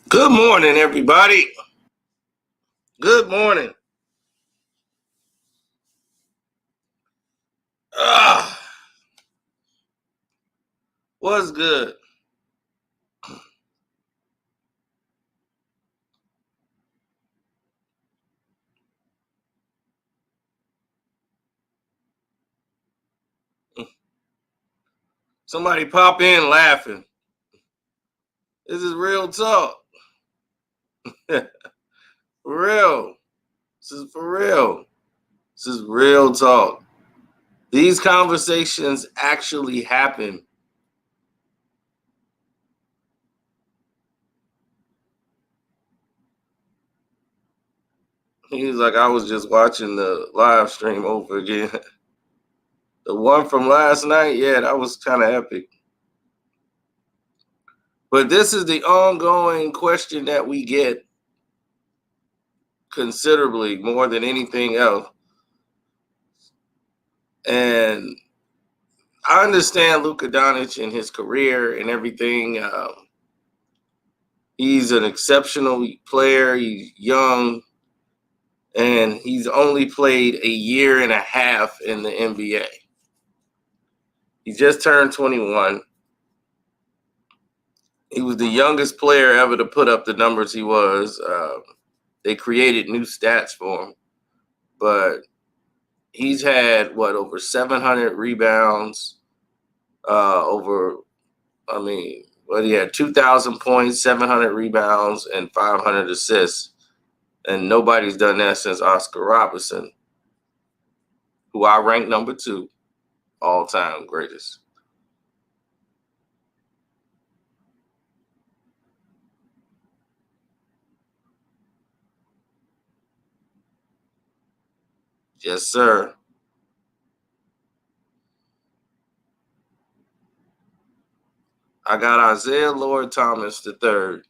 Good morning, everybody. Good morning. Ah, what's good? Somebody pop in laughing. This is real talk. For real. This is for real. This is real talk. These conversations actually happen. He's like, I was just watching the live stream over again. The one from last night, yeah, that was kind of epic. But this is the ongoing question that we get considerably more than anything else. And I understand Luka Doncic and his career and everything. He's an exceptional player. He's young, and he's only played a year and a half in the NBA. He just turned 21. He was the youngest player ever to put up the numbers he was. They created new stats for him, but he's had over 700 rebounds, over he had 2,000 points, 700 rebounds, and 500 assists. And nobody's done that since Oscar Robertson, who I rank number 2, all-time greatest. Yes, sir. I got Isaiah Lord Thomas the third,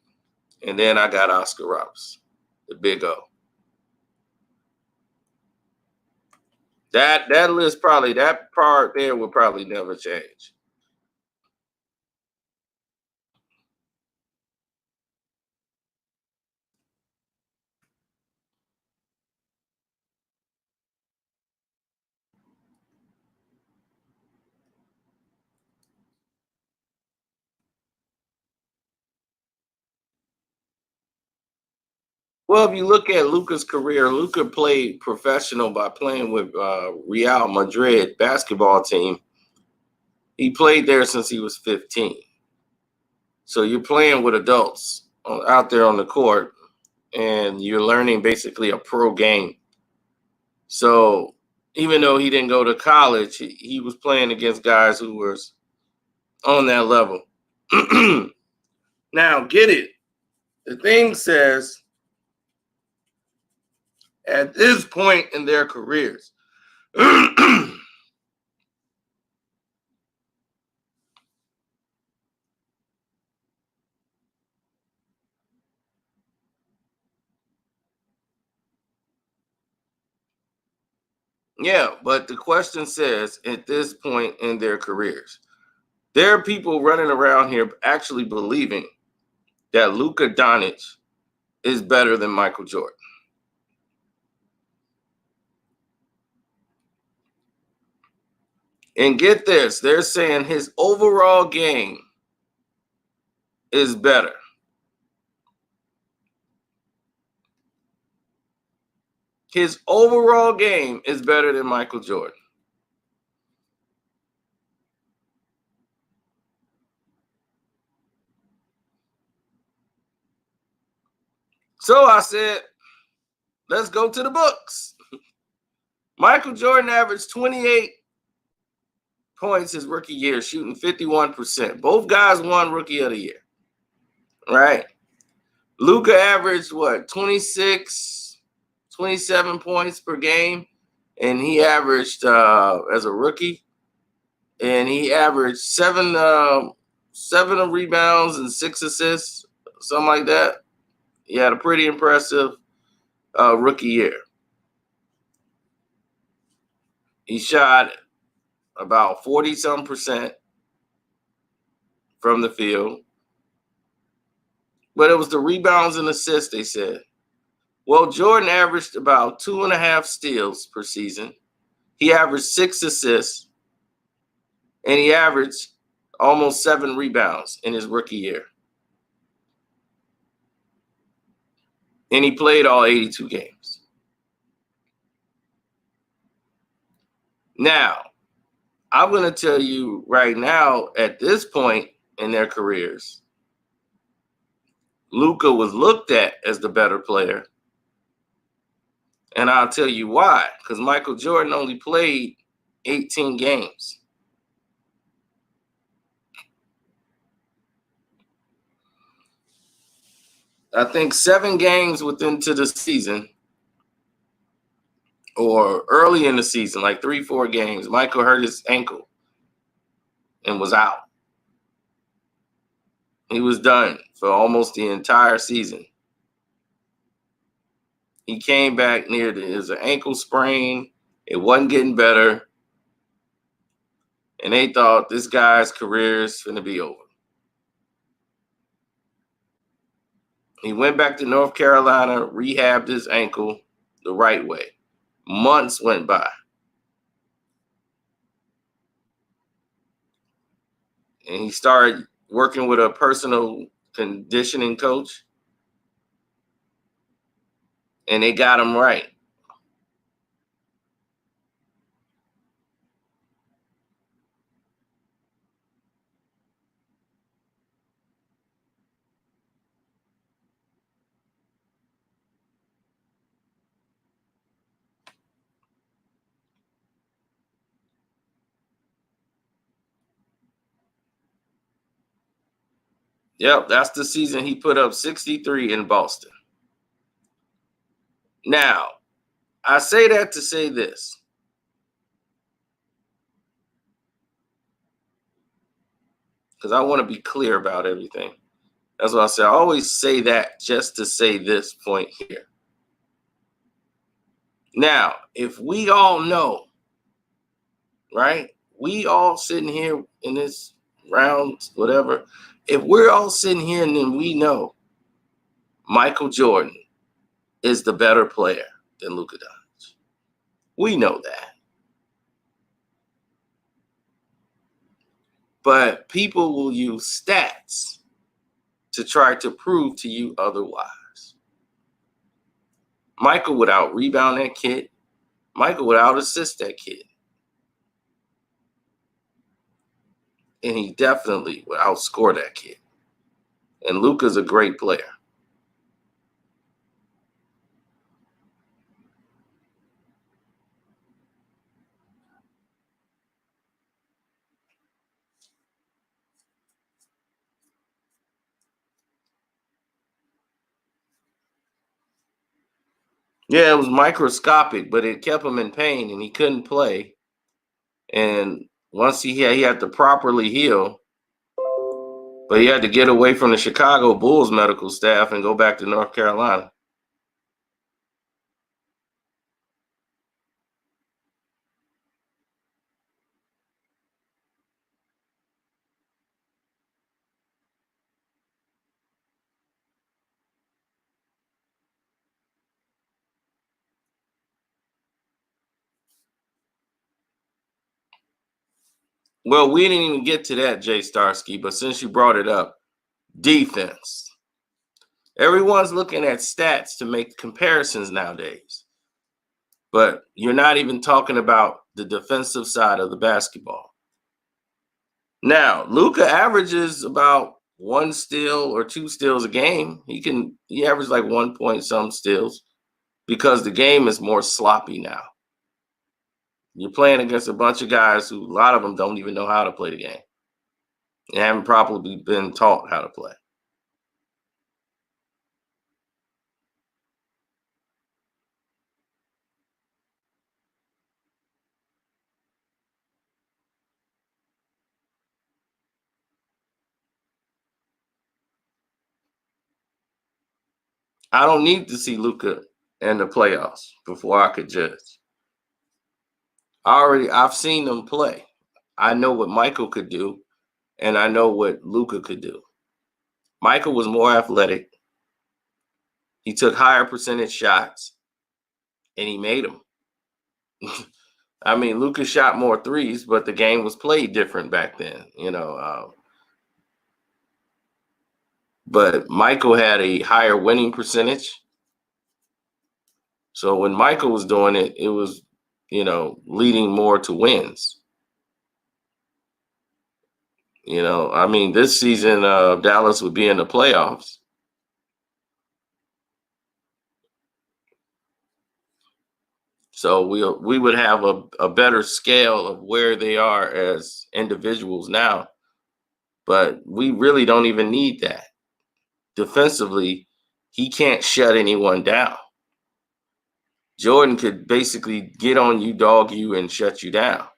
and then I got Oscar Robertson, the big O. That list probably, that part there will probably never change. Well, if you look at Luca's career, Luca played professional by playing with Real Madrid basketball team. He played there since he was 15. So you're playing with adults out there on the court, and you're learning basically a pro game. So even though he didn't go to college, he was playing against guys who were on that level. Now, get it. The thing says at this point in their careers, yeah, but the question says at this point in their careers, there are people running around here actually believing that Luka Doncic is better than Michael Jordan. And get this, they're saying his overall game is better. His overall game is better than Michael Jordan. So I said, let's go to the books. Michael Jordan averaged 28 points his rookie year, shooting 51%. Both guys won Rookie of the Year, right? Luka averaged 26, 27 points per game, and he averaged as a rookie, and he averaged seven rebounds and 6 assists, something like that. He had a pretty impressive rookie year. He shot about 40-some% from the field. But it was the rebounds and assists, they said. Well, Jordan averaged about 2.5 steals per season. He averaged 6 assists, and he averaged almost 7 rebounds in his rookie year. And he played all 82 games. Now, I'm going to tell you right now, at this point in their careers, Luca was looked at as the better player. And I'll tell you why. Because Michael Jordan only played 18 games. I think 7 games into the season, or early in the season, like 3-4 games, Michael hurt his ankle and was out. He was done for almost the entire season. He came back his ankle sprain. It wasn't getting better. And they thought this guy's career is going to be over. He went back to North Carolina, rehabbed his ankle the right way. Months went by. And he started working with a personal conditioning coach. And they got him right. Yep, that's the season he put up 63 in Boston. Now, I say that to say this. Because I want to be clear about everything. That's what I say. I always say that just to say this point here. Now, if we all know, right? We all sitting here in this round, whatever. If we're all sitting here and then we know Michael Jordan is the better player than Luka Doncic. We know that. But people will use stats to try to prove to you otherwise. Michael would out rebound that kid. Michael would out assist that kid. And he definitely would outscore that kid. And Luka's a great player. Yeah, it was microscopic, but it kept him in pain and he couldn't play. And once he had to properly heal, but he had to get away from the Chicago Bulls medical staff and go back to North Carolina. Well, we didn't even get to that, Jay Starsky, but since you brought it up, defense. Everyone's looking at stats to make comparisons nowadays. But you're not even talking about the defensive side of the basketball. Now, Luka averages about 1 steal or 2 steals a game. He averages like 1 point some steals because the game is more sloppy now. You're playing against a bunch of guys who a lot of them don't even know how to play the game. They haven't properly been taught how to play. I don't need to see Luka in the playoffs before I could judge. I've seen them play. I know what Michael could do, and I know what Luka could do. Michael was more athletic. He took higher percentage shots, and he made them. I mean, Luca shot more threes, but the game was played different back then, but Michael had a higher winning percentage. So when Michael was doing it, it was, leading more to wins. I mean, this season, Dallas would be in the playoffs. So we would have a better scale of where they are as individuals now. But we really don't even need that. Defensively, he can't shut anyone down. Jordan could basically get on you, dog you, and shut you down.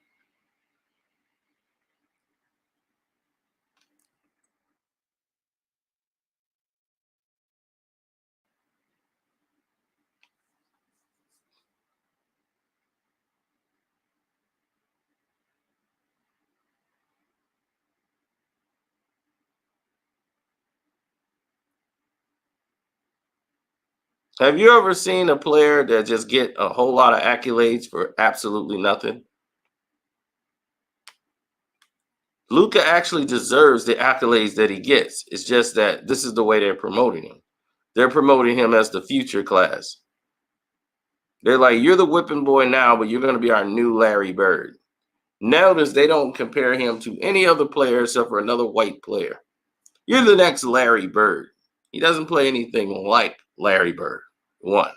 Have you ever seen a player that just get a whole lot of accolades for absolutely nothing? Luca actually deserves the accolades that he gets. It's just that this is the way they're promoting him. They're promoting him as the future class. They're like, you're the whipping boy now, but you're going to be our new Larry Bird. Notice they don't compare him to any other player except for another white player. You're the next Larry Bird. He doesn't play anything like Larry Bird. One.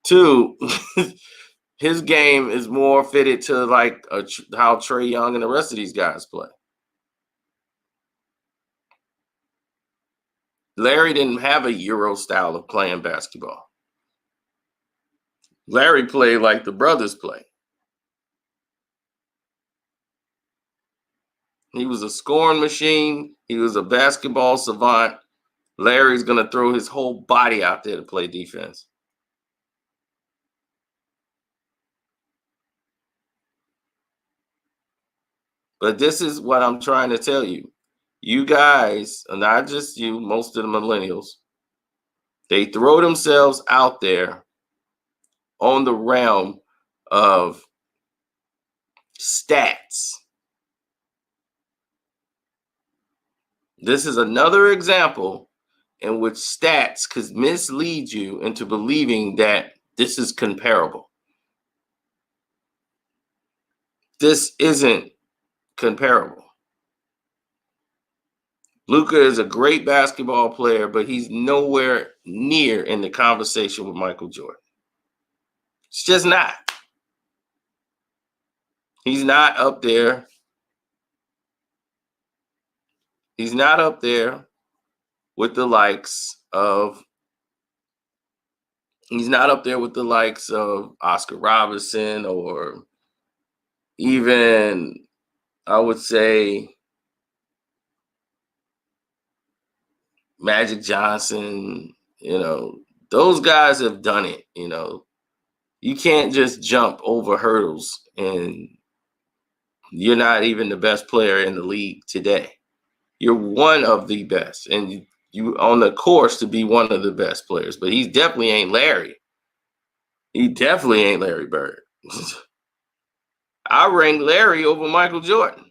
Two, his game is more fitted to like how Trae Young and the rest of these guys play. Larry didn't have a Euro style of playing basketball. Larry played like the brothers play. He was a scoring machine. He was a basketball savant. Larry's going to throw his whole body out there to play defense. But this is what I'm trying to tell you. You guys, not just you, most of the millennials, they throw themselves out there on the realm of stats. This is another example in which stats could mislead you into believing that this is comparable. This isn't comparable. Luca is a great basketball player, but he's nowhere near in the conversation with Michael Jordan. It's just not. He's not up there. He's not up there with the likes of Oscar Robertson, or even, I would say, Magic Johnson. Those guys have done it. You can't just jump over hurdles, and you're not even the best player in the league today. You're one of the best, and you on the course to be one of the best players. But he definitely ain't Larry. He definitely ain't Larry Bird. I rank Larry over Michael Jordan.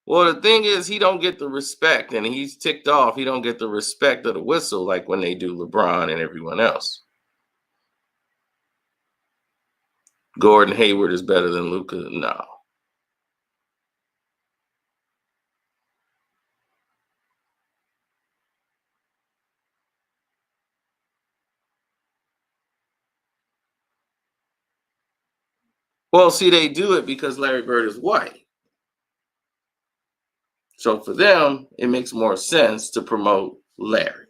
Well, the thing is, he don't get the respect, and he's ticked off. He don't get the respect of the whistle like when they do LeBron and everyone else. Gordon Hayward is better than Luka. No. Well, see, they do it because Larry Bird is white. So for them, it makes more sense to promote Larry.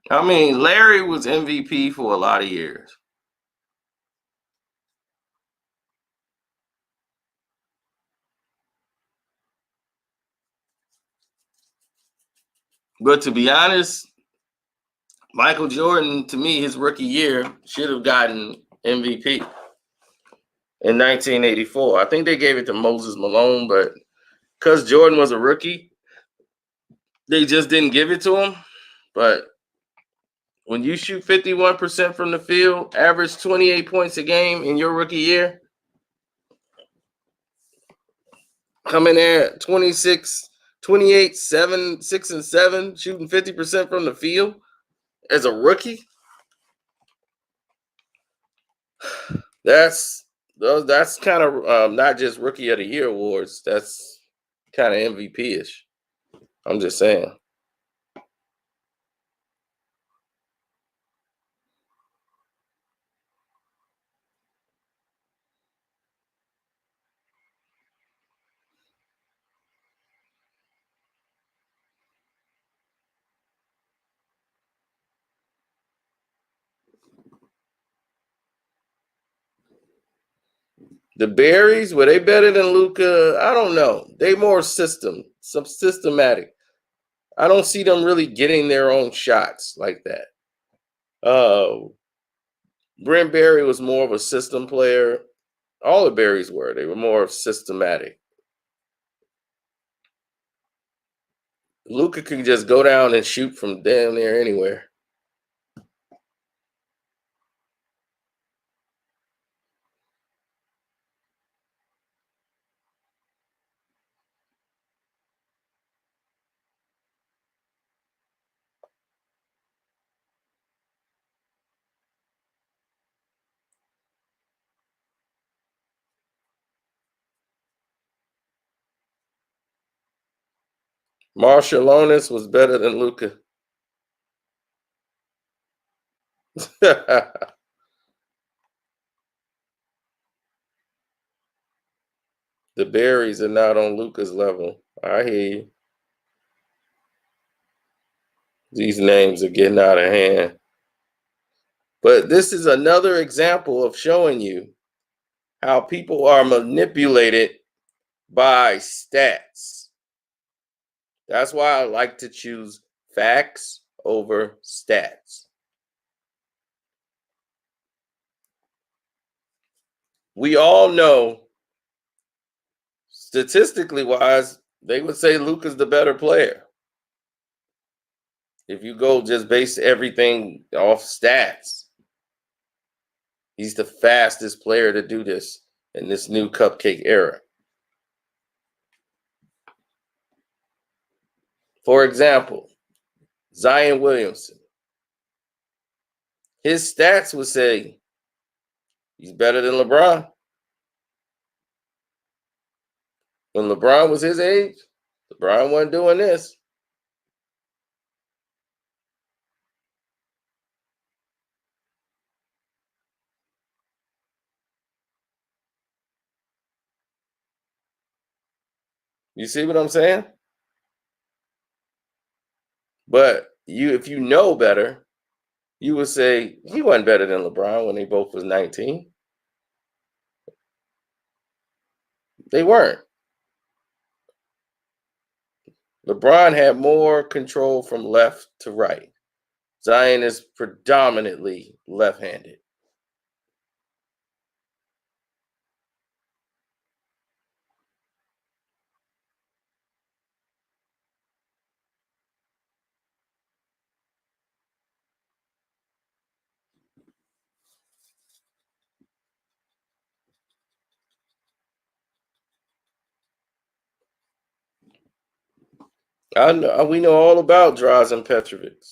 I mean, Larry was MVP for a lot of years. But to be honest, Michael Jordan, to me, his rookie year should have gotten MVP in 1984. I think they gave it to Moses Malone, but because Jordan was a rookie, they just didn't give it to him. But when you shoot 51% from the field, average 28 points a game in your rookie year, coming there at 26, 28, 7, 6, and 7, shooting 50% from the field as a rookie, that's that's kind of not just rookie of the year awards. That's kind of MVP ish. I'm just saying. The Berries, were they better than Luca? I don't know. They more some systematic. I don't see them really getting their own shots like that. Uh, Brent Berry was more of a system player. All the Berries were. They were more systematic. Luca could just go down and shoot from damn near anywhere. Marshallonis was better than Luca. The Berries are not on Luca's level. I hear you. These names are getting out of hand. But this is another example of showing you how people are manipulated by stats. That's why I like to choose facts over stats. We all know, statistically wise, they would say Luca's the better player. If you go just base everything off stats, he's the fastest player to do this in this new cupcake era. For example, Zion Williamson. His stats would say he's better than LeBron. When LeBron was his age, LeBron wasn't doing this. You see what I'm saying? But if you know better, you would say he wasn't better than LeBron when they both was 19. They weren't. LeBron had more control from left to right. Zion is predominantly left-handed. I know we know all about Drazen Petrovic.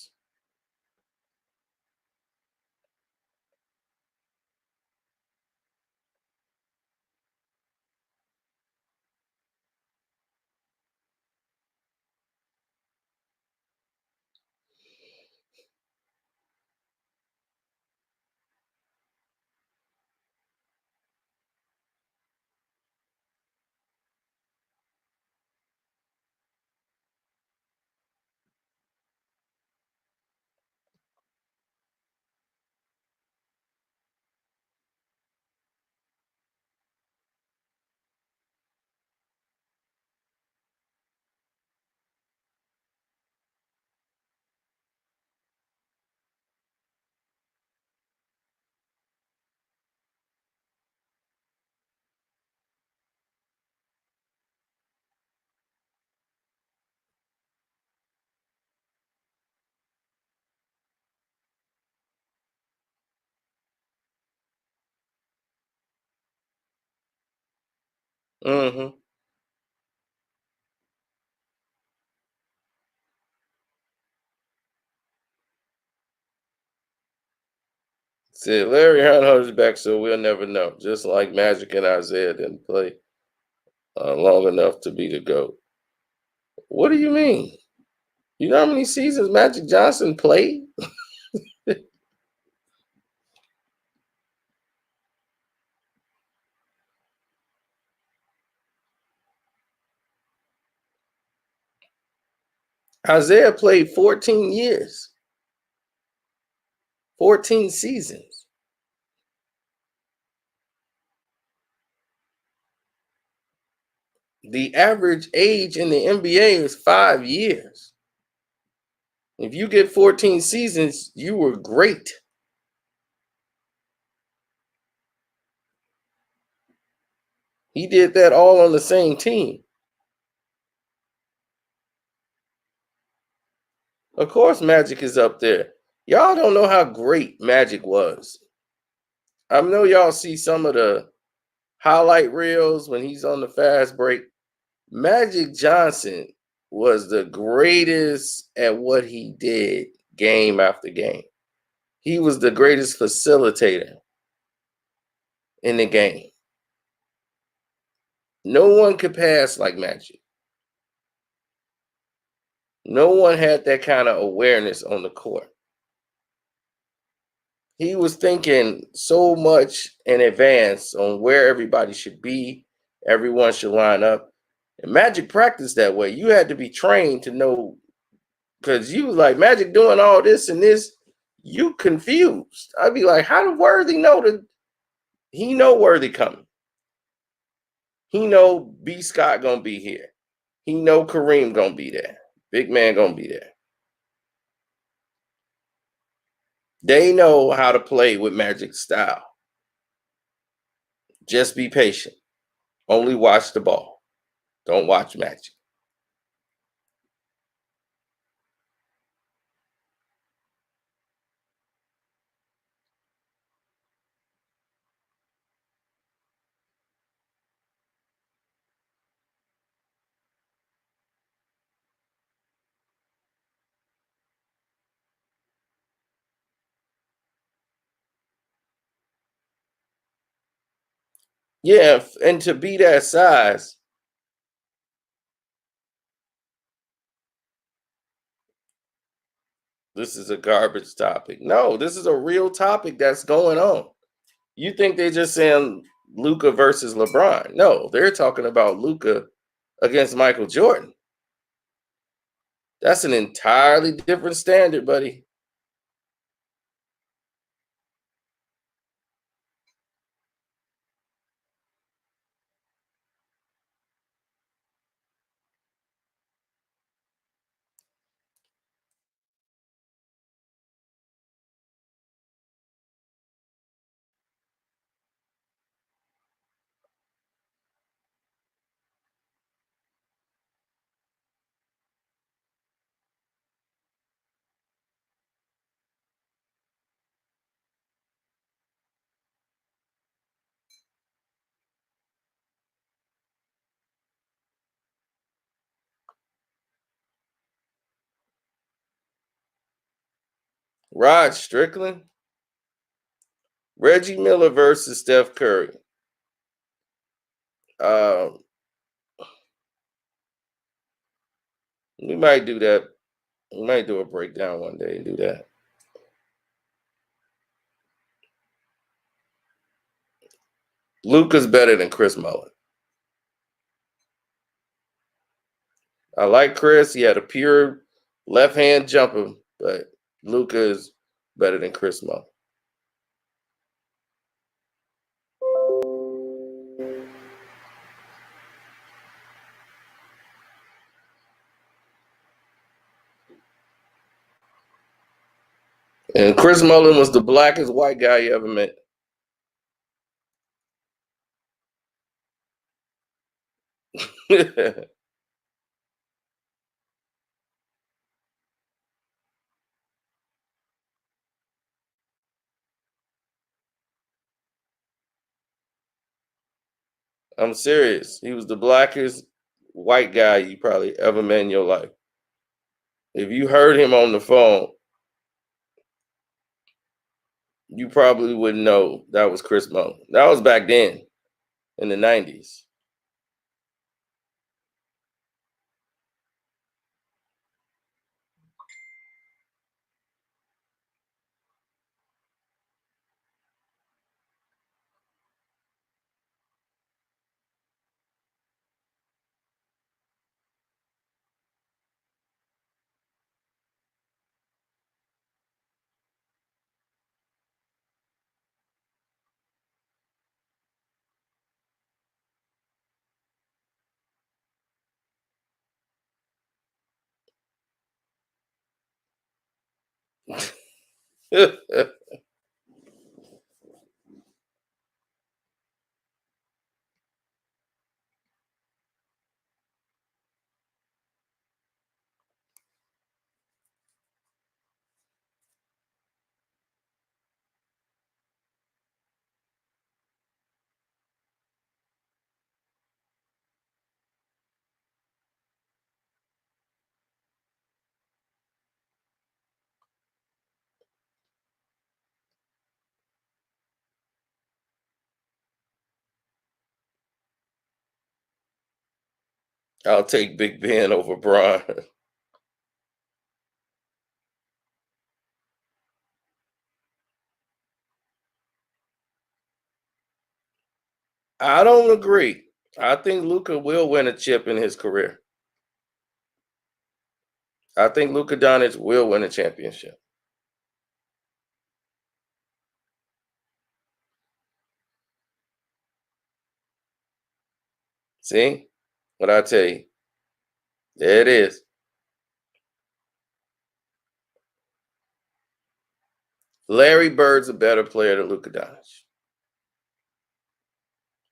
Mm-hmm. Said Larry Hunt hurt his back, so we'll never know. Just like Magic and Isaiah didn't play long enough to be the GOAT. What do you mean? You know how many seasons Magic Johnson played? Isaiah played 14 years, 14 seasons. The average age in the NBA is 5 years. If you get 14 seasons, you were great. He did that all on the same team. Of course, Magic is up there. Y'all don't know how great Magic was. I know y'all see some of the highlight reels when he's on the fast break. Magic Johnson was the greatest at what he did game after game. He was the greatest facilitator in the game. No one could pass like Magic. No one had that kind of awareness on the court. He was thinking so much in advance on where everybody should be, everyone should line up. And Magic practiced that way. You had to be trained to know because you was like Magic doing all this and this, you confused. I'd be like, how did Worthy know that he know Worthy coming? He know B Scott gonna be here. He know Kareem gonna be there. Big man gonna be there. They know how to play with Magic style. Just be patient. Only watch the ball. Don't watch Magic. Yeah, and to be that size, this is a garbage topic. No, this is a real topic that's going on. You think they're just saying Luca versus LeBron? No, they're talking about Luca against Michael Jordan. That's an entirely different standard, buddy. Rod Strickland, Reggie Miller versus Steph Curry. Um, we might do that. We might do a breakdown one day and do that. Luca's better than Chris Mullin. I like Chris. He had a pure left hand jumper, but Luca is better than Chris Mullin. And Chris Mullin was the blackest white guy you ever met. I'm serious. He was the blackest white guy you probably ever met in your life. If you heard him on the phone, you probably wouldn't know that was Chris Mo. That was back then in the 90s. I'll take Big Ben over Bron. I don't agree. I think Luca will win a chip in his career. I think Luka Doncic will win a championship. See what I tell you? There it is. Larry Bird's a better player than Luka Doncic.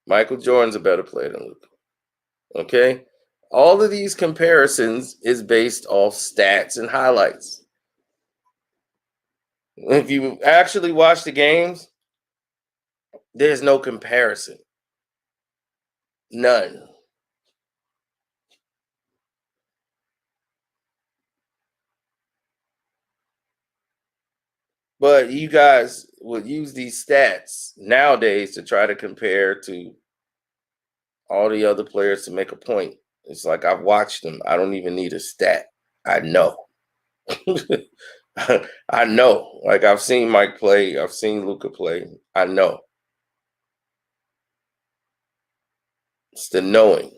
Michael Jordan's a better player than Luka. Okay? All of these comparisons is based off stats and highlights. If you actually watch the games, there's no comparison. None. But you guys would use these stats nowadays to try to compare to all the other players to make a point. It's like I've watched them. I don't even need a stat. I know. I know. Like I've seen Mike play. I've seen Luca play. I know. It's the knowing.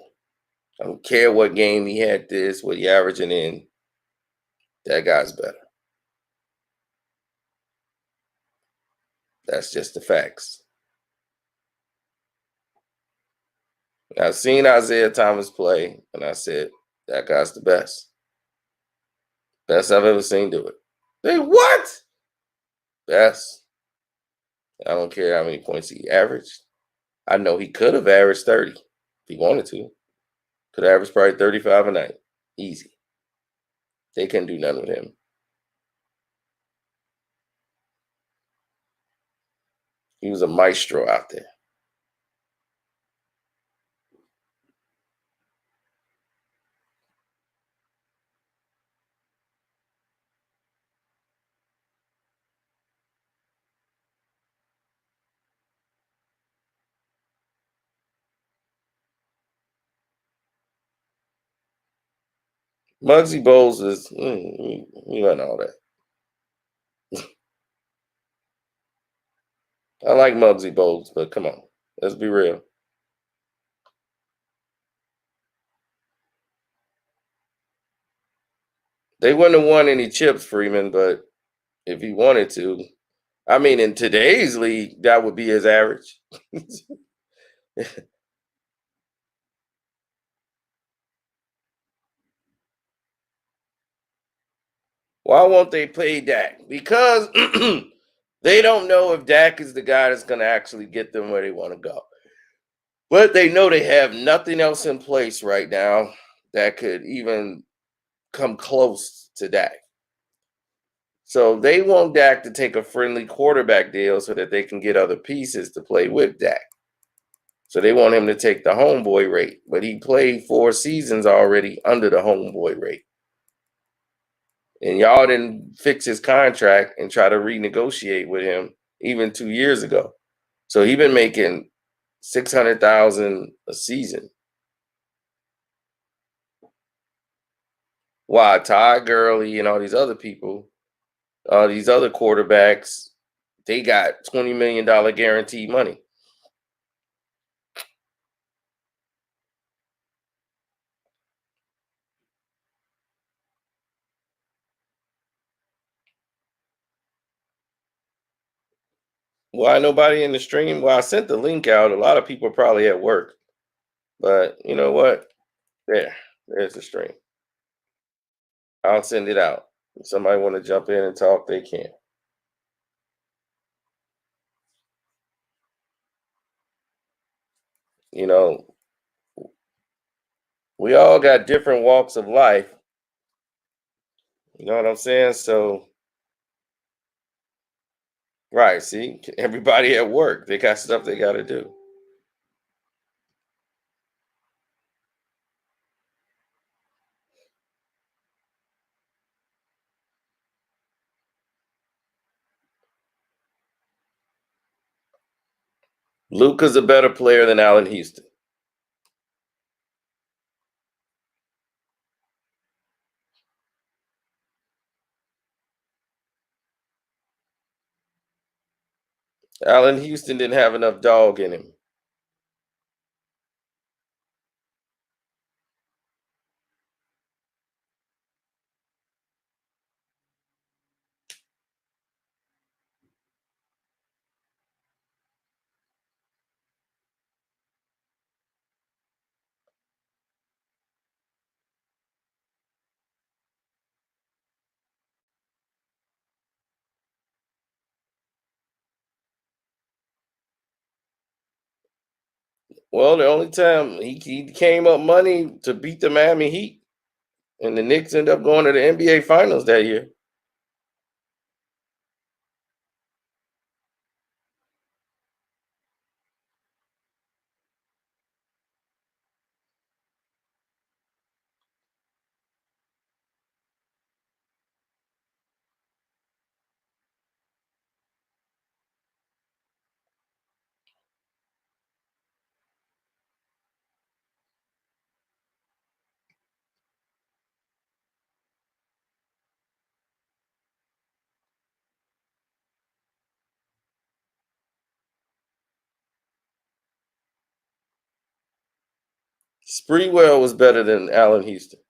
I don't care what game he had this, what he averaging in. That guy's better. That's just the facts. I've seen Isaiah Thomas play, and I said, that guy's the best. Best I've ever seen do it. Hey, what? Best. I don't care how many points he averaged. I know he could have averaged 30 if he wanted to. Could average probably 35 a night. Easy. They couldn't do nothing with him. He was a maestro out there. Muggsy Bowles is, we learn all that. I like Muggsy Bowles, but come on, let's be real. They wouldn't have won any chips, Freeman, but if he wanted to, I mean, in today's league, that would be his average. Why won't they pay Dak? Because they don't know if Dak is the guy that's going to actually get them where they want to go. But they know they have nothing else in place right now that could even come close to Dak. So they want Dak to take a friendly quarterback deal so that they can get other pieces to play with Dak. So they want him to take the homeboy rate, but he played 4 seasons already under the homeboy rate. And y'all didn't fix his contract and try to renegotiate with him even 2 years ago. So he been making 600,000 a season. While Ty Gurley and all these other people, these other quarterbacks, they got $20 million guaranteed money. Why nobody in the stream? Well, I sent the link out. A lot of people are probably at work. But you know what? There's the stream. I'll send it out. If somebody want to jump in and talk, they can. You know, we all got different walks of life. You know what I'm saying? So, right, see, everybody at work, they got stuff they got to do. Luca's a better player than Allen Houston. Allen Houston didn't have enough dog in him. Well, the only time he came up money to beat the Miami Heat, and the Knicks ended up going to the NBA Finals that year. Spreewell was better than Allen Houston.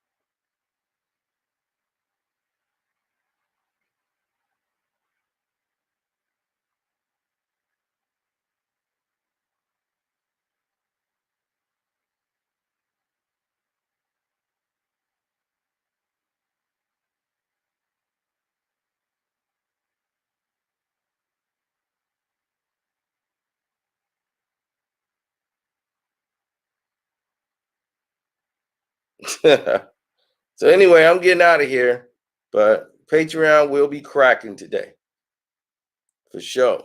So anyway, I'm getting out of here, but Patreon will be cracking today for sure.